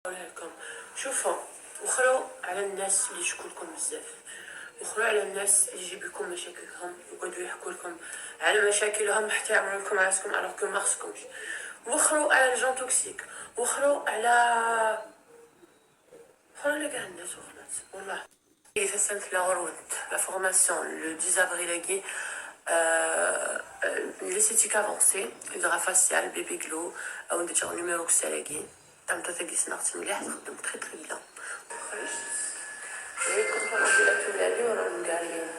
نقولها لكم. شوفوا، وخروا على الناس اللي يشكوا لكم بزاف، وخروا على الناس اللي يجيب لكم مشاكلهم ويقعدوا يحكوا لكم على مشاكلهم حتى يعملوا لكم راسكم alors que ما خصكمش. وخروا على الجون توكسيك، وخروا على كاع الناس وخلاص والله. سالت لا غرود لا فورماسيون لو 10 avril اكي l'esthétique avancée, l'hydrafacial, bébé glow, ou déjà au numéro que c'est la guine. T'as un peu de guise narcine l'air, donc très très bien. Et quand on a fait la tournée, on a une galère.